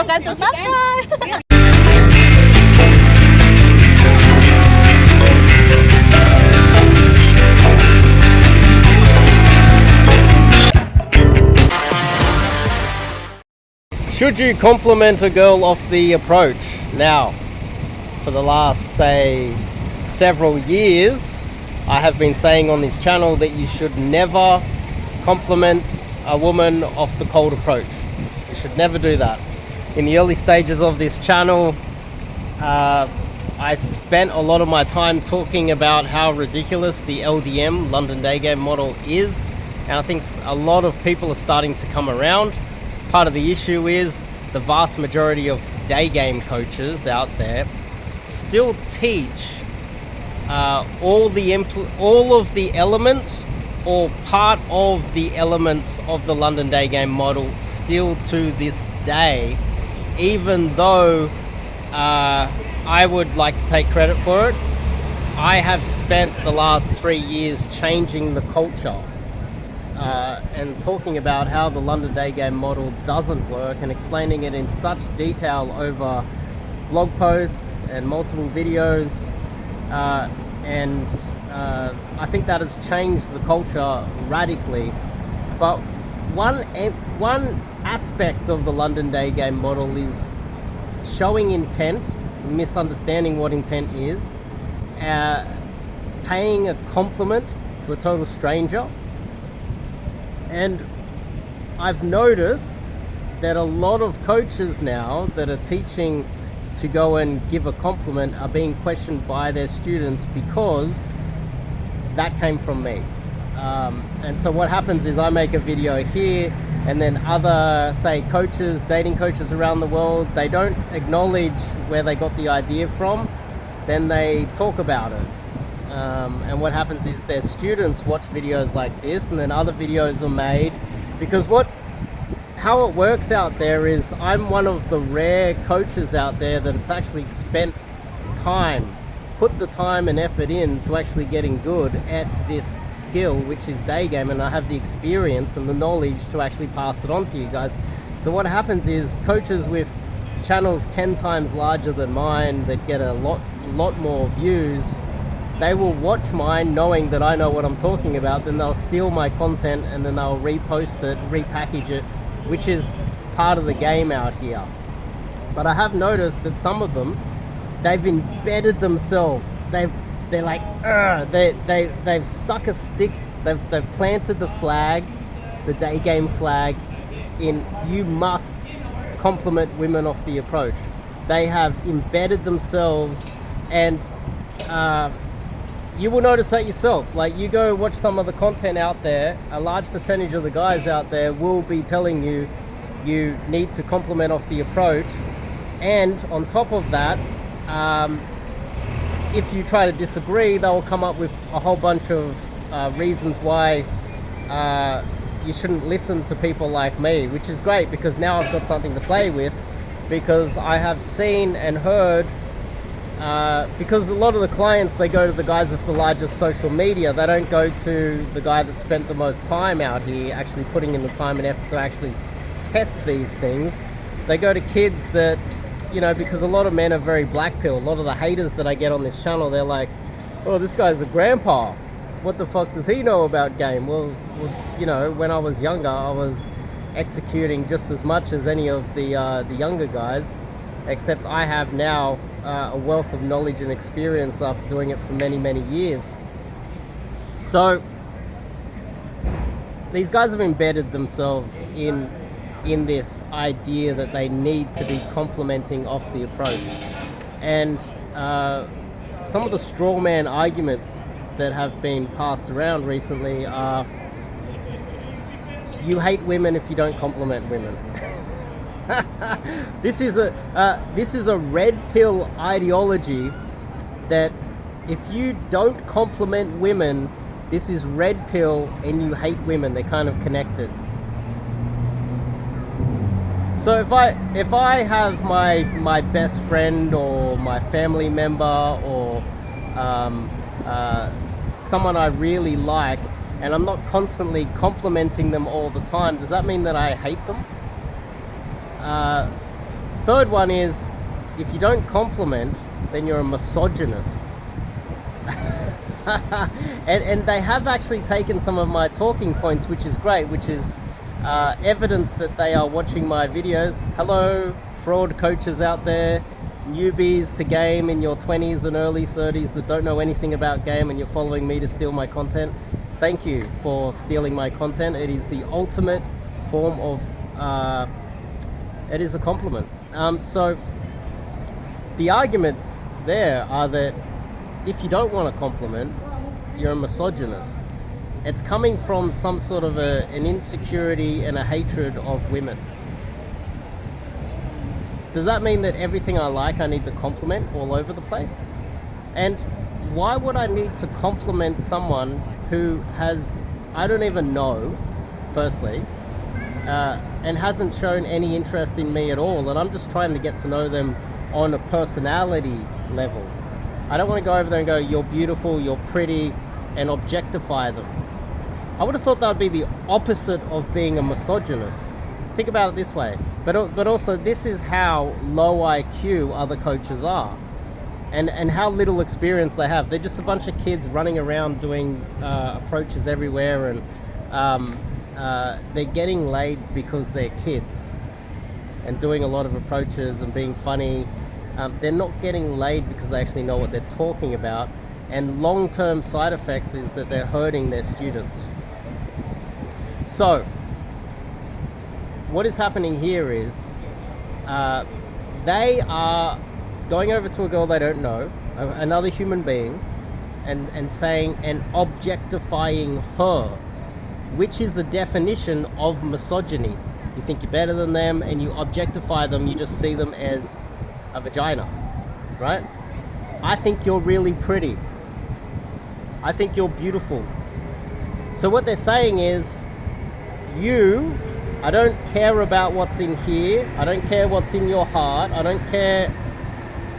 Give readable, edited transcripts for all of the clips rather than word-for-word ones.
forget to subscribe. Should you compliment a girl off the approach? Now, for the last, say, several years, I have been saying on this channel that you should never compliment a woman off the cold approach. You should never do that. In the early stages of this channel, I spent a lot of my time talking about how ridiculous the LDM, London Day Game model is, and I think a lot of people are starting to come around. Part of the issue is the vast majority of day game coaches out there still teach all of the elements or part of the elements of the London Day Game model still to this day, even though I would like to take credit for it. I have spent the last 3 years changing the culture and talking about how the London Day Game model doesn't work and explaining it in such detail over blog posts and multiple videos, and I think that has changed the culture radically. But one aspect of the London Day Game model is showing intent, misunderstanding what intent is, paying a compliment to a total stranger. And I've noticed that a lot of coaches now that are teaching to go and give a compliment are being questioned by their students because that came from me. And so what happens is I make a video here, and then other, say, coaches, dating coaches around the world, they don't acknowledge where they got the idea from, then they talk about it. And what happens is their students watch videos like this, and then other videos are made, because how it works out there is I'm one of the rare coaches out there that it's actually spent time, put the time and effort in to actually getting good at this skill, which is day game, and I have the experience and the knowledge to actually pass it on to you guys. So what happens is coaches with channels 10 times larger than mine that get a lot more views, they will watch mine knowing that I know what I'm talking about, then they'll steal my content and then they'll repost it, repackage it, which is part of the game out here. But I have noticed that some of them, they've embedded themselves. They're like, they've stuck a stick, they've planted the flag, the day game flag, in you must compliment women off the approach. They have embedded themselves, and you will notice that yourself. Like, you go watch some of the content out there, a large percentage of the guys out there will be telling you you need to compliment off the approach. And on top of that, if you try to disagree, they'll come up with a whole bunch of reasons why you shouldn't listen to people like me, which is great because now I've got something to play with, because I have seen and heard, because a lot of the clients, they go to the guys with the largest social media. They don't go to the guy that spent the most time out here actually putting in the time and effort to actually test these things. They go to kids that, because a lot of men are very black pill. A lot of the haters that I get on this channel, they're like, oh, this guy's a grandpa. What the fuck does he know about game? Well, when I was younger, I was executing just as much as any of the younger guys, except I have now a wealth of knowledge and experience after doing it for many, many years. So these guys have embedded themselves in this idea that they need to be complimenting off the approach. And some of the straw man arguments that have been passed around recently are, you hate women if you don't compliment women. This is a red pill ideology that if you don't compliment women, this is red pill and you hate women. They're kind of connected. So if I have my best friend or my family member or someone I really like, and I'm not constantly complimenting them all the time, does that mean that I hate them? Third one is, if you don't compliment, then you're a misogynist. and they have actually taken some of my talking points, which is great, which is evidence that they are watching my videos. Hello, fraud coaches out there, newbies to game in your 20s and early 30s that don't know anything about game, and you're following me to steal my content. Thank you for stealing my content. It is the ultimate form of, it is a compliment. So the arguments there are that if you don't want a compliment, you're a misogynist. It's coming from some sort of an insecurity and a hatred of women. Does that mean that everything I like I need to compliment all over the place? And why would I need to compliment someone who has, I don't even know, firstly, and hasn't shown any interest in me at all, and I'm just trying to get to know them on a personality level? I don't want to go over there and go, you're beautiful, you're pretty, and objectify them. I would have thought that would be the opposite of being a misogynist. Think about it this way. But also, this is how low IQ other coaches are, and how little experience they have. They're just a bunch of kids running around doing approaches everywhere, and they're getting laid because they're kids and doing a lot of approaches and being funny. They're not getting laid because they actually know what they're talking about, and long-term side effects is that they're hurting their students. So what is happening here is they are going over to a girl they don't know, another human being, and saying and objectifying her, which is the definition of misogyny. You think you're better than them and you objectify them, you just see them as a vagina, right? I think you're really pretty. I think you're beautiful. So what they're saying is, I don't care about what's in here. I don't care what's in your heart. I don't care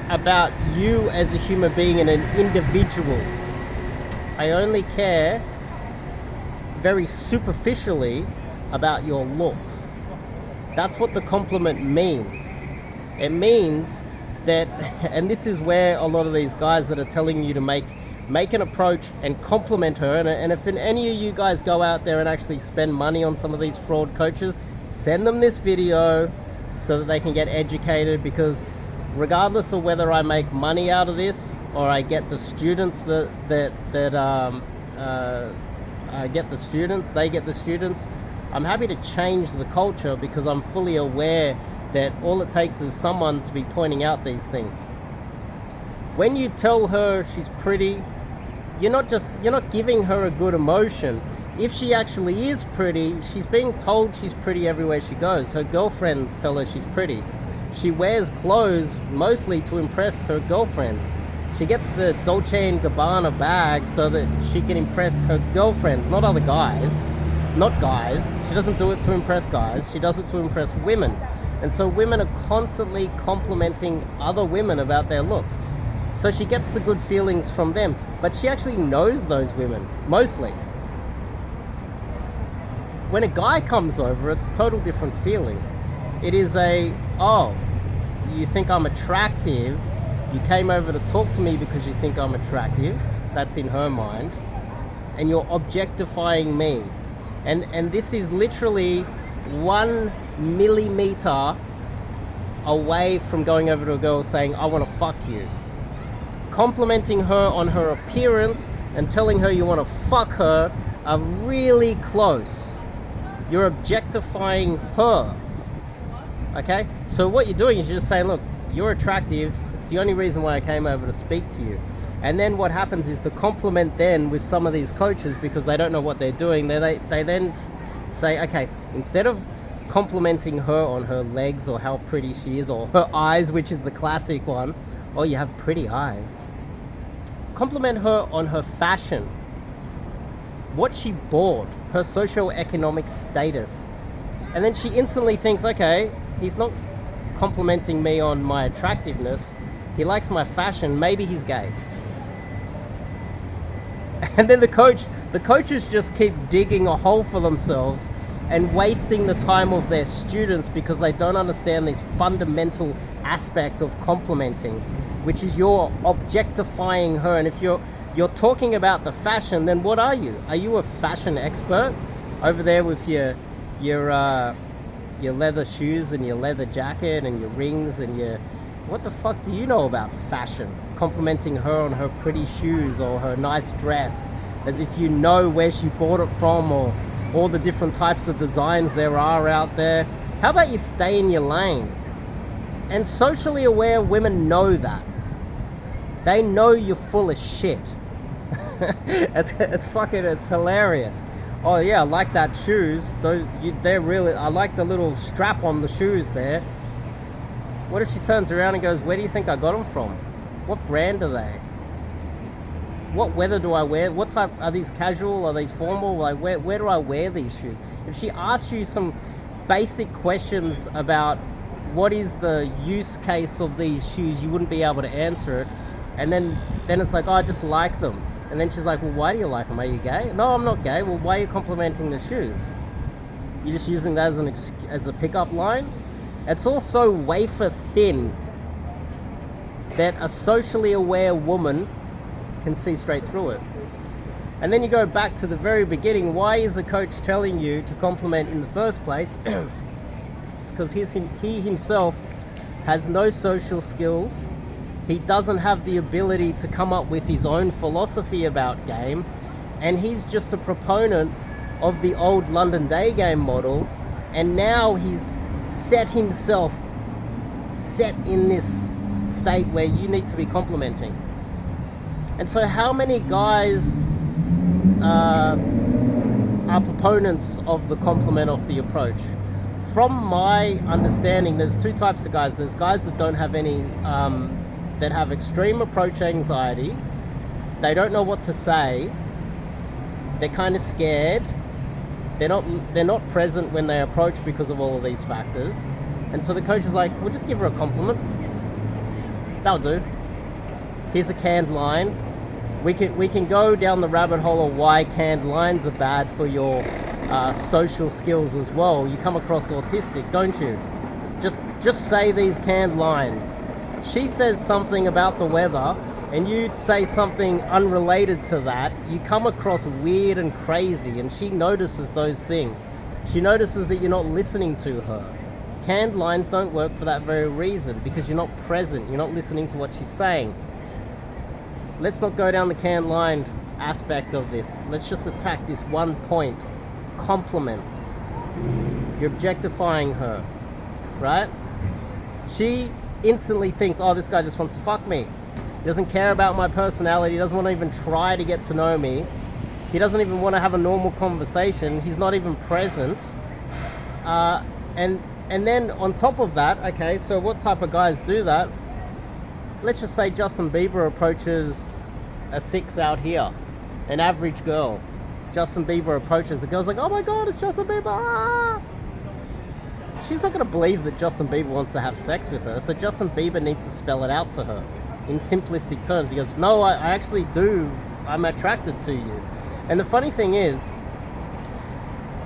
about you as a human being and an individual. I only care very superficially about your looks. That's what the compliment means. It means that, and this is where a lot of these guys that are telling you to make an approach and compliment her, and if any of you guys go out there and actually spend money on some of these fraud coaches, send them this video so that they can get educated, because regardless of whether I make money out of this or I get the students they get the students, I'm happy to change the culture, because I'm fully aware that all it takes is someone to be pointing out these things. When you tell her she's pretty, you're not giving her a good emotion. If she actually is pretty, she's being told she's pretty everywhere she goes. Her girlfriends tell her she's pretty. She wears clothes mostly to impress her girlfriends. She gets the Dolce & Gabbana bag so that she can impress her girlfriends, not other guys. Not guys. She doesn't do it to impress guys. She does it to impress women. And so women are constantly complimenting other women about their looks. So she gets the good feelings from them. But she actually knows those women, mostly. When a guy comes over, it's a total different feeling. It is oh, you think I'm attractive. You came over to talk to me because you think I'm attractive. That's in her mind. And you're objectifying me. And this is literally 1 millimeter away from going over to a girl saying, I want to fuck you. Complimenting her on her appearance and telling her you want to fuck her are really close. You're objectifying her. Okay? So what you're doing is you're just saying, look, you're attractive. It's the only reason why I came over to speak to you. And then what happens is the compliment then with some of these coaches, because they don't know what they're doing, they then say, okay, instead of complimenting her on her legs or how pretty she is, or her eyes, which is the classic one, oh, you have pretty eyes. Compliment her on her fashion, what she bought, her socioeconomic status. And then she instantly thinks, okay, he's not complimenting me on my attractiveness. He likes my fashion. Maybe he's gay. And then the coaches just keep digging a hole for themselves and wasting the time of their students because they don't understand this fundamental aspect of complimenting, which is you're objectifying her. And if you're talking about the fashion, then what are you? Are you a fashion expert over there with your leather shoes and your leather jacket and your rings and your... What the fuck do you know about fashion? Complimenting her on her pretty shoes or her nice dress, as if you know where she bought it from or all the different types of designs there are out there. How about you stay in your lane? And socially aware women know that. They know you're full of shit. It's hilarious. Oh yeah, I like that shoes. They're really... I like the little strap on the shoes there. What if she turns around and goes, where do you think I got them from? What brand are they? What weather do I wear? What type... Are these casual? Are these formal? Like, where do I wear these shoes? If she asks you some basic questions about what is the use case of these shoes, you wouldn't be able to answer it. And then it's like, oh, I just like them. And then she's like, well, why do you like them? Are you gay? No, I'm not gay. Well, why are you complimenting the shoes? You're just using that as a pickup line? It's also wafer thin that a socially aware woman can see straight through it. And then you go back to the very beginning. Why is a coach telling you to compliment in the first place? It's because he himself has no social skills. He doesn't have the ability to come up with his own philosophy about game. And he's just a proponent of the old London day game model. And now he's set in this state where you need to be complimenting. And so how many guys are proponents of the compliment of the approach? From my understanding, there's two types of guys. There's guys that don't have any, that have extreme approach anxiety. They don't know what to say. They're kind of scared. They're not present when they approach because of all of these factors. And so the coach is like, we'll just give her a compliment. That'll do. Here's a canned line. We can go down the rabbit hole of why canned lines are bad for your social skills as well. You come across autistic, don't you? Just say these canned lines. She says something about the weather and you say something unrelated to that, you come across weird and crazy, and she notices those things. She notices that you're not listening to her. Canned lines don't work for that very reason, because you're not present, you're not listening to what she's saying. Let's not go down the canned line aspect of this. Let's just attack this one point. Compliments. You're objectifying her, right? She instantly thinks, oh, this guy just wants to fuck me. He doesn't care about my personality. He doesn't want to even try to get to know me. He doesn't even want to have a normal conversation. He's not even present. And then on top of that, okay, so what type of guys do that? Let's just say Justin Bieber approaches a 6 out here, an average girl. Justin Bieber approaches, the girl's like, oh my God, it's Justin Bieber. Ah! She's not going to believe that Justin Bieber wants to have sex with her, so Justin Bieber needs to spell it out to her in simplistic terms. He goes, no, I actually do. I'm attracted to you. And the funny thing is,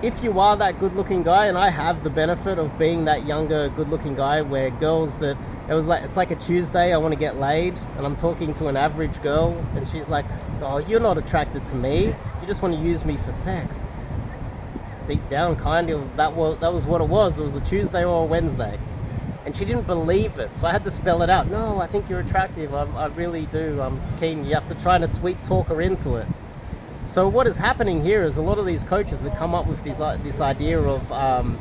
if you are that good-looking guy, and I have the benefit of being that younger, good-looking guy, where girls that, it's like a Tuesday, I want to get laid, and I'm talking to an average girl, and she's like, oh, you're not attracted to me. You just want to use me for sex. Deep down, kind of, that was what it was. It was a Tuesday or a Wednesday. And she didn't believe it, so I had to spell it out. No, I think you're attractive. I really do. I'm keen. You have to try to sweet talk her into it. So what is happening here is a lot of these coaches that come up with this idea of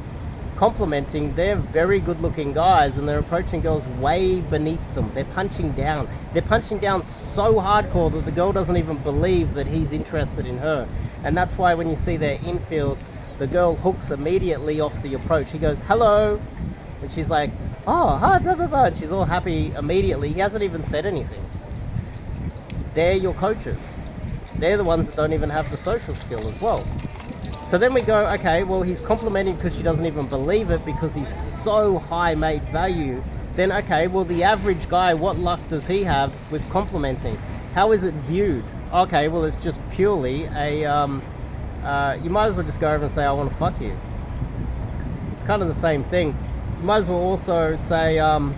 complimenting, they're very good-looking guys, and they're approaching girls way beneath them. They're punching down. They're punching down so hardcore that the girl doesn't even believe that he's interested in her. And that's why when you see their infields, the girl hooks immediately off the approach. He goes, hello. And she's like, oh, hi, blah, blah, blah. And she's all happy immediately. He hasn't even said anything. They're your coaches. They're the ones that don't even have the social skill as well. So then we go, okay, well, he's complimenting because she doesn't even believe it because he's so high mate value. Then, okay, well, the average guy, what luck does he have with complimenting? How is it viewed? Okay, well, it's just purely a, you might as well just go over and say, I want to fuck you. kind of the same thing. You might as well also say, I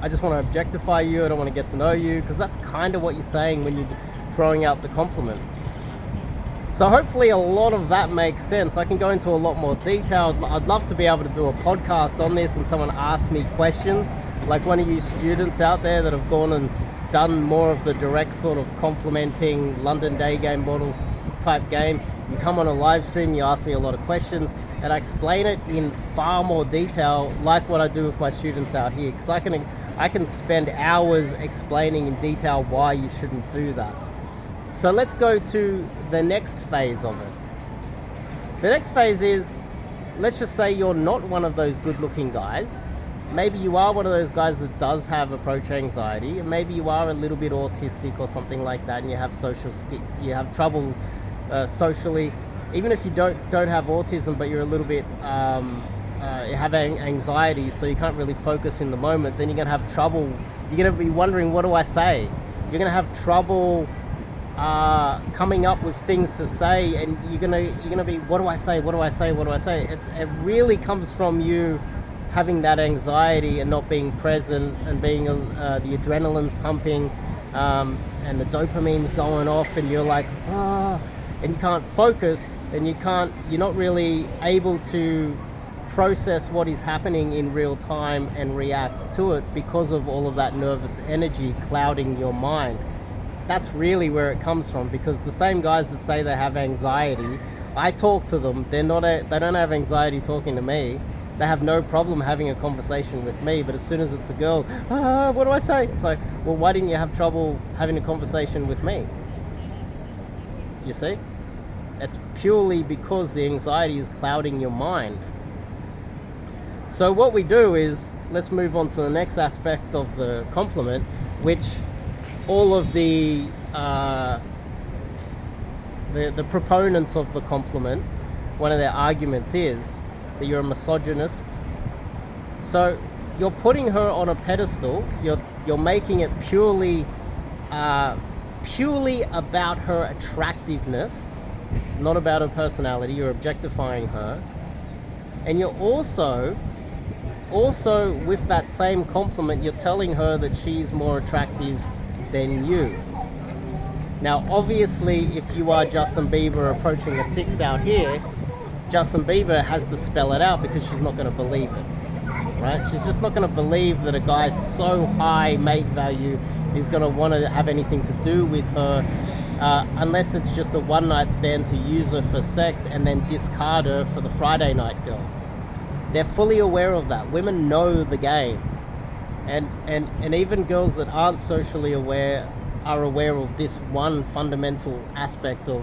just want to objectify you, I don't want to get to know you, because that's kind of what you're saying when you're throwing out the compliment. So hopefully a lot of that makes sense. I can go into a lot more detail. I'd love to be able to do a podcast on this and someone ask me questions, like one of you students out there that have gone and done more of the direct sort of complimenting London day game models type game. You come on a live stream, you ask me a lot of questions, and I explain it in far more detail, like what I do with my students out here, because I can spend hours explaining in detail why you shouldn't do that. So let's go to the next phase of it. The next phase is, let's just say you're not one of those good-looking guys. Maybe you are one of those guys that does have approach anxiety, and maybe you are a little bit autistic or something like that, and you have you have trouble socially. Even if you don't have autism, but you're a little bit you have anxiety, so you can't really focus in the moment, then you're gonna have trouble. You're gonna be wondering, what do I say? You're gonna have trouble coming up with things to say, and you're gonna be, what do I say? What do I say? What do I say? It really comes from you having that anxiety and not being present, and being the adrenaline's pumping, and the dopamine's going off, and you're like, and you can't focus, and you're not really able to process what is happening in real time and react to it because of all of that nervous energy clouding your mind. That's really where it comes from, because the same guys that say they have anxiety, I talk to them, they don't have anxiety talking to me. They have no problem having a conversation with me, but as soon as it's a girl, what do I say? It's like, well, why didn't you have trouble having a conversation with me? You see? It's purely because the anxiety is clouding your mind. So what we do is, let's move on to the next aspect of the compliment, which all of the proponents of the compliment, one of their arguments is that you're a misogynist. So you're putting her on a pedestal. You're making it purely about her attractiveness, not about her personality. You're objectifying her, and you're also with that same compliment, you're telling her that she's more attractive than you. Now, obviously, if you are Justin Bieber approaching a 6 out here, Justin Bieber has to spell it out, because she's not going to believe it, right? She's just not going to believe that a guy so high mate value is going to want to have anything to do with her, unless it's just a one-night stand to use her for sex and then discard her for the Friday night girl. They're fully aware of that. Women know the game. And even girls that aren't socially aware are aware of this one fundamental aspect of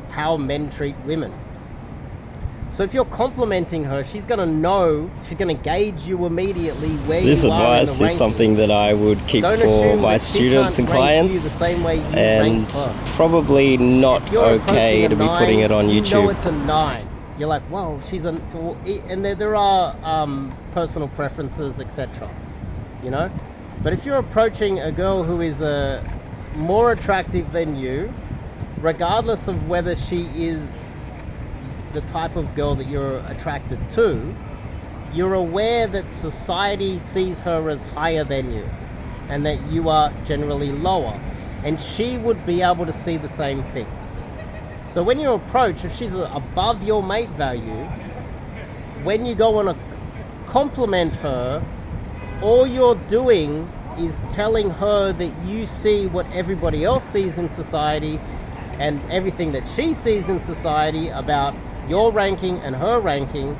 how men treat women. So if you're complimenting her, she's going to know, she's going to gauge you immediately where you are in the rankings. This advice is something that I would keep for my students and clients, and probably not okay to be putting it on YouTube. You know it's a 9. You're like, whoa, she's a... And there are personal preferences, etc. You know? But if you're approaching a girl who is more attractive than you, regardless of whether she is the type of girl that you're attracted to, you're aware that society sees her as higher than you, and that you are generally lower, and she would be able to see the same thing. So when you approach, if she's above your mate value, when you go on a compliment her, all you're doing is telling her that you see what everybody else sees in society, and everything that she sees in society about your ranking and her ranking,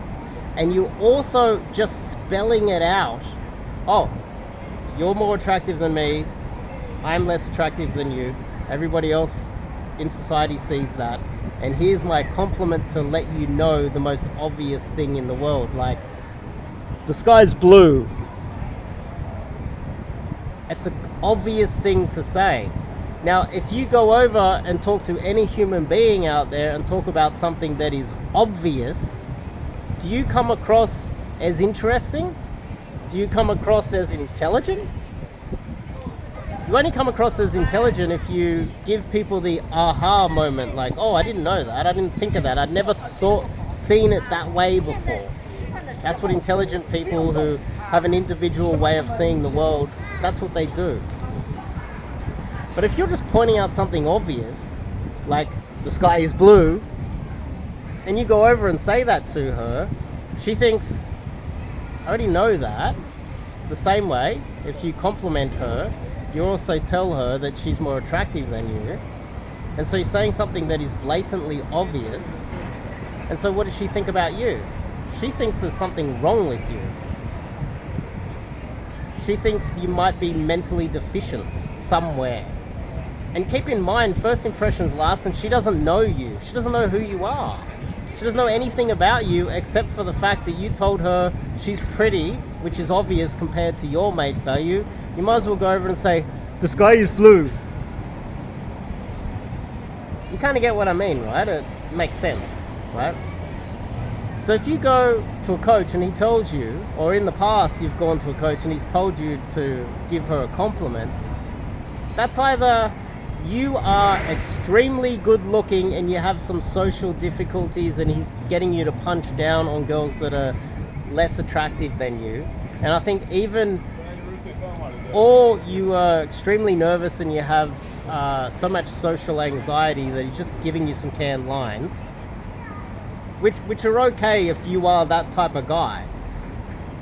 and you also just spelling it out. Oh, you're more attractive than me, I'm less attractive than you, everybody else in society sees that, and here's my compliment to let you know the most obvious thing in the world, like, the sky's blue. It's an obvious thing to say. Now, if you go over and talk to any human being out there and talk about something that is obvious, do you come across as interesting? Do you come across as intelligent? You only come across as intelligent if you give people the aha moment, like, oh, I didn't know that, I didn't think of that, I'd never thought seen it that way before. That's what intelligent people who have an individual way of seeing the world, that's what they do. But if you're just pointing out something obvious, like the sky is blue, and you go over and say that to her, she thinks, I already know that. The same way, if you compliment her, you also tell her that she's more attractive than you. And so you're saying something that is blatantly obvious. And so what does she think about you? She thinks there's something wrong with you. She thinks you might be mentally deficient somewhere. And keep in mind, first impressions last, and she doesn't know you. She doesn't know who you are. She doesn't know anything about you except for the fact that you told her she's pretty, which is obvious compared to your mate value. You might as well go over and say, the sky is blue. You kind of get what I mean, right? It makes sense, right? So if you go to a coach and he tells you, or in the past you've gone to a coach and he's told you to give her a compliment, that's either you are extremely good looking and you have some social difficulties and he's getting you to punch down on girls that are less attractive than you. And I think even, or you are extremely nervous and you have so much social anxiety that he's just giving you some canned lines, which are okay if you are that type of guy.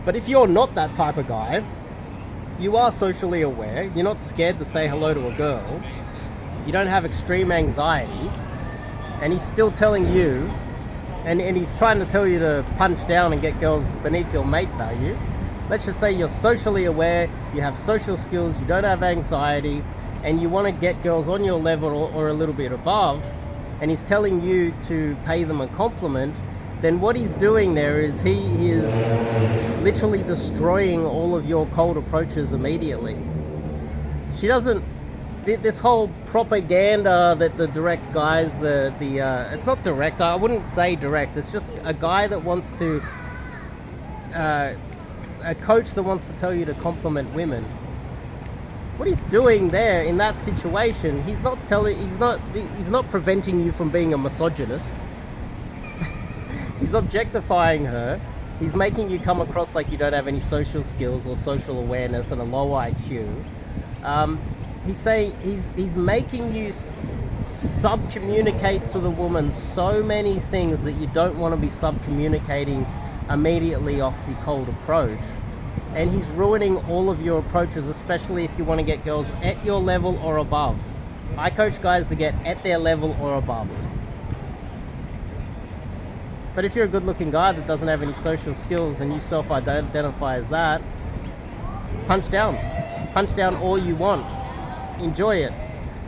But if you're not that type of guy, you are socially aware, you're not scared to say hello to a girl, you don't have extreme anxiety, and he's still telling you, and he's trying to tell you to punch down and get girls beneath your mate value. Let's just say you're socially aware, you have social skills, you don't have anxiety, and you want to get girls on your level or a little bit above, and he's telling you to pay them a compliment, then what he's doing there is he is literally destroying all of your cold approaches immediately. She doesn't, this whole propaganda that the direct guys, it's not direct, I wouldn't say direct, it's just a guy that wants to, a coach that wants to tell you to compliment women. What he's doing there in that situation, he's not preventing you from being a misogynist. He's objectifying her. He's making you come across like you don't have any social skills or social awareness and a low IQ. He's saying he's making you sub-communicate to the woman so many things that you don't want to be sub-communicating immediately off the cold approach. And he's ruining all of your approaches, especially if you want to get girls at your level or above. I coach guys to get at their level or above. But if you're a good-looking guy that doesn't have any social skills and you self-identify as that, punch down. Punch down all you want. Enjoy it.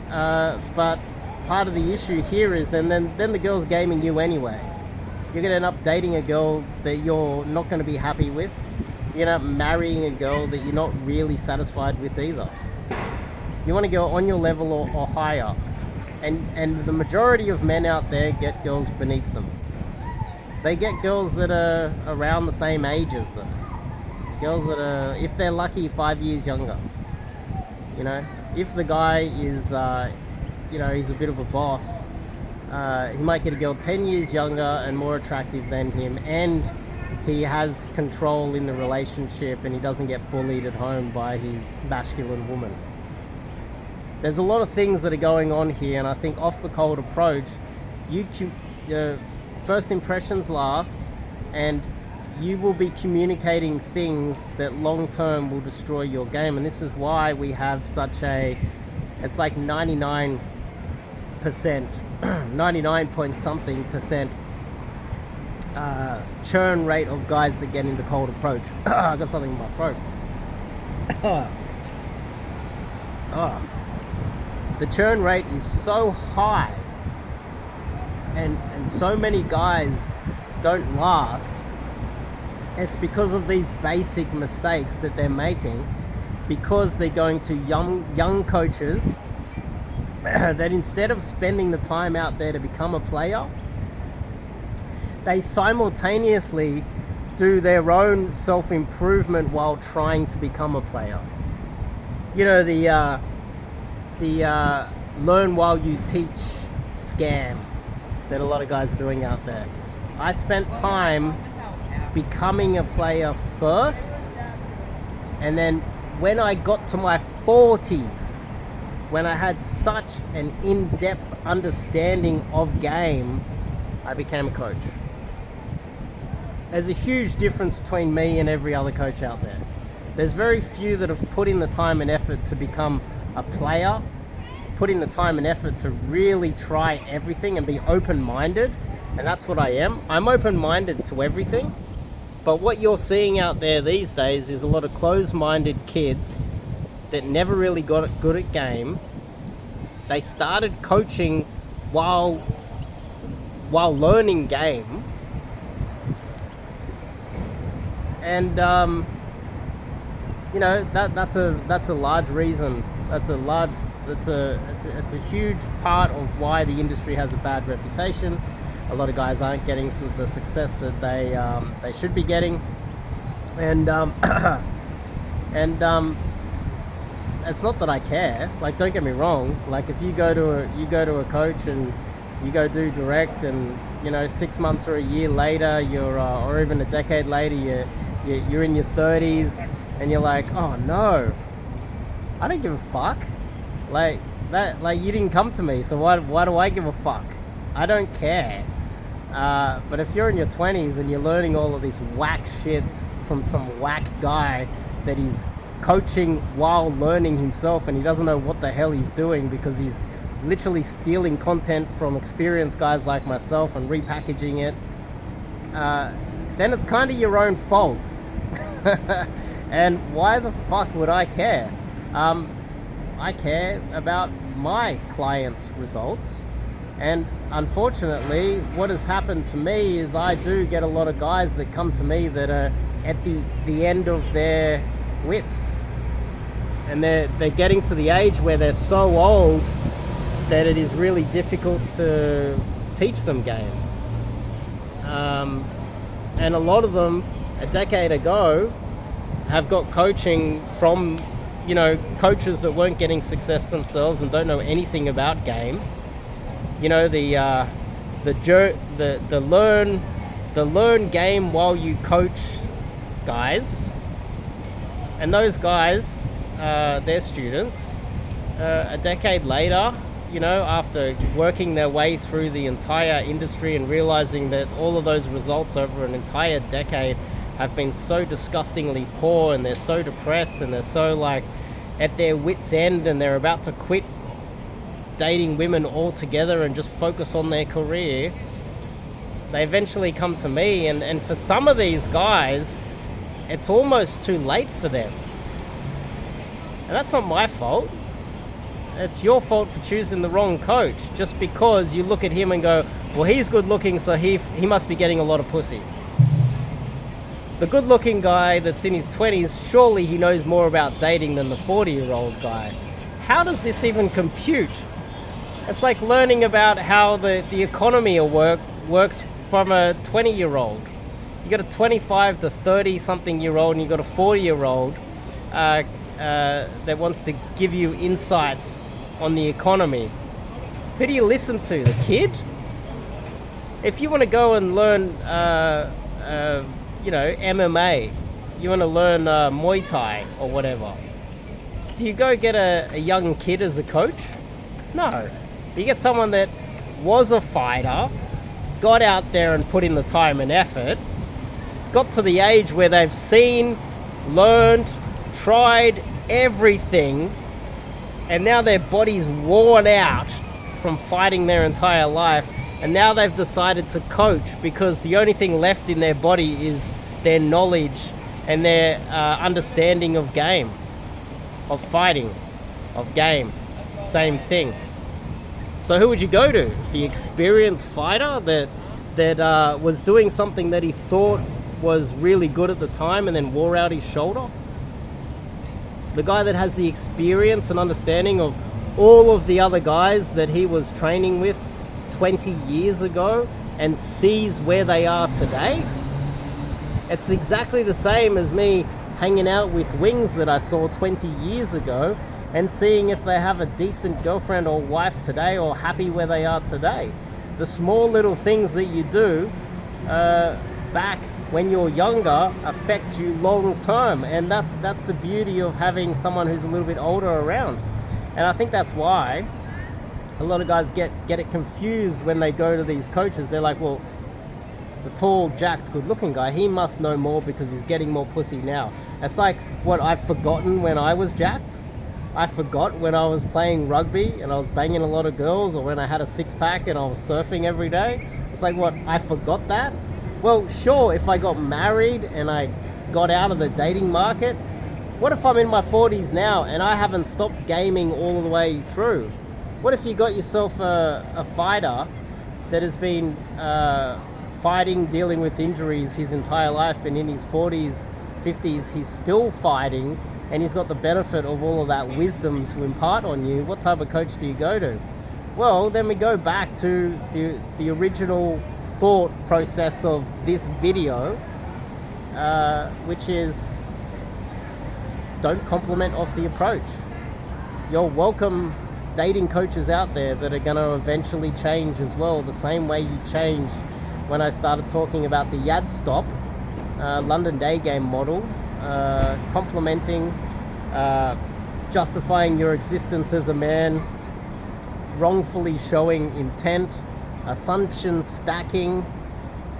But part of the issue here is then the girl's gaming you anyway. You're going to end up dating a girl that you're not going to be happy with. You're going to end up marrying a girl that you're not really satisfied with either. You want to go on your level or higher. And the majority of men out there get girls beneath them. They get girls that are around the same age as them. Girls that are, if they're lucky, 5 years younger. You know, if the guy is, he's a bit of a boss, he might get a girl 10 years younger and more attractive than him, and he has control in the relationship and he doesn't get bullied at home by his masculine woman. There's a lot of things that are going on here, and I think off the cold approach, first impressions last, and you will be communicating things that long term will destroy your game. And this is why we have such it's like 99%, 99 point something percent churn rate of guys that get into cold approach. I got something in my throat. The churn rate is so high, and so many guys don't last. It's because of these basic mistakes that they're making, because they're going to young coaches that instead of spending the time out there to become a player, they simultaneously do their own self-improvement while trying to become a player. You know, the learn while you teach scam that a lot of guys are doing out there. I spent time becoming a player first, and then when I got to my 40s, when I had such an in-depth understanding of game, I became a coach. There's a huge difference between me and every other coach out there. There's very few that have put in the time and effort to become a player, put in the time and effort to really try everything and be open-minded, and that's what I am. I'm open-minded to everything, but what you're seeing out there these days is a lot of closed-minded kids that never really got good at game. They started coaching while learning game, and that's a large reason. It's a huge part of why the industry has a bad reputation. A lot of guys aren't getting the success that they should be getting, and it's not that I care. Like, don't get me wrong. Like, if you go to a coach and you go do direct, and 6 months or a year later, or even a decade later, you're in your 30s, and you're like, oh no, I don't give a fuck. Like that, like, you didn't come to me, so why do I give a fuck? I don't care. But if you're in your 20s and you're learning all of this whack shit from some whack guy that he's coaching while learning himself, and he doesn't know what the hell he's doing because he's literally stealing content from experienced guys like myself and repackaging it, then it's kind of your own fault. And why the fuck would I care? I care about my clients' results. And unfortunately, what has happened to me is I do get a lot of guys that come to me that are at the end of their wits. And they're getting to the age where they're so old that it is really difficult to teach them game. And a lot of them, a decade ago, have got coaching from coaches that weren't getting success themselves and don't know anything about game. The learn game while you coach guys, and those guys, they're students. A decade later, after working their way through the entire industry and realizing that all of those results over an entire decade have been so disgustingly poor, and they're so depressed, and they're so at their wits' end, and they're about to quit dating women altogether and just focus on their career, they eventually come to me, and for some of these guys, it's almost too late for them. And that's not my fault. It's your fault for choosing the wrong coach, just because you look at him and go, well, he's good looking, so he must be getting a lot of pussy. The good looking guy that's in his 20s, surely he knows more about dating than the 40-year-old guy. How does this even compute? It's like learning about how the economy works from a 20-year-old. You got a 25 to 30-something-year-old, and you got a 40-year-old that wants to give you insights on the economy. Who do you listen to? The kid? If you want to go and learn, MMA, you want to learn Muay Thai or whatever, do you go get a young kid as a coach? No. You get someone that was a fighter, got out there and put in the time and effort, got to the age where they've seen, learned, tried everything, and now their body's worn out from fighting their entire life, and now they've decided to coach because the only thing left in their body is their knowledge and their understanding of game, of fighting, of game. Same thing. So who would you go to? The experienced fighter that was doing something that he thought was really good at the time and then wore out his shoulder? The guy that has the experience and understanding of all of the other guys that he was training with 20 years ago and sees where they are today? It's exactly the same as me hanging out with wings that I saw 20 years ago and seeing if they have a decent girlfriend or wife today or happy where they are today. The small little things that you do back when you're younger affect you long term, and that's the beauty of having someone who's a little bit older around. And I think that's why a lot of guys get it confused when they go to these coaches. They're like, well, the tall, jacked, good-looking guy, he must know more because he's getting more pussy now. It's like what I've forgotten when I was jacked. I forgot when I was playing rugby and I was banging a lot of girls, or when I had a six-pack and I was surfing every day. It's like, what, I forgot that? Well, sure, if I got married and I got out of the dating market, what if I'm in my 40s now and I haven't stopped gaming all the way through? What if you got yourself a fighter that has been fighting, dealing with injuries his entire life, and in his 40s, 50s, he's still fighting, and he's got the benefit of all of that wisdom to impart on you? What type of coach do you go to? Well, then we go back to the original thought process of this video, which is, don't compliment off the approach. You're welcome dating coaches out there that are going to eventually change as well, the same way you changed when I started talking about the Yadstop London day game model, complimenting, justifying your existence as a man, wrongfully showing intent, assumption stacking,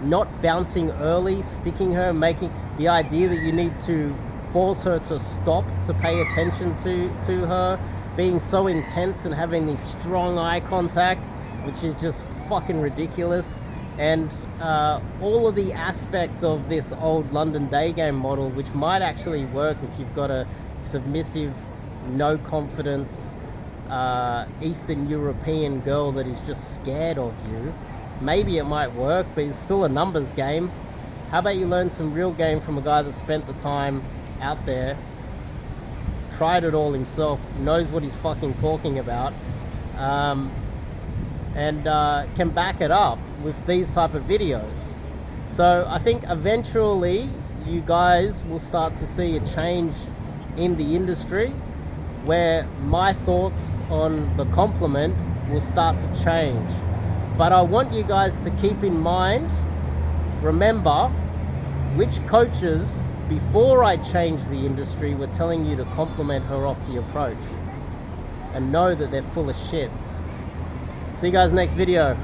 not bouncing early, sticking her, making the idea that you need to force her to stop to pay attention to her, being so intense and having this strong eye contact, which is just fucking ridiculous. And all of the aspect of this old London day game model, which might actually work if you've got a submissive, no confidence Eastern European girl that is just scared of you. Maybe it might work, but it's still a numbers game. How about you learn some real game from a guy that spent the time out there, tried it all himself, knows what he's fucking talking about, and can back it up with these type of videos. So I think eventually you guys will start to see a change in the industry, where my thoughts on the compliment will start to change. But I want you guys to keep in mind, remember, which coaches before I changed the industry were telling you to compliment her off the approach, and know that they're full of shit. See you guys next video.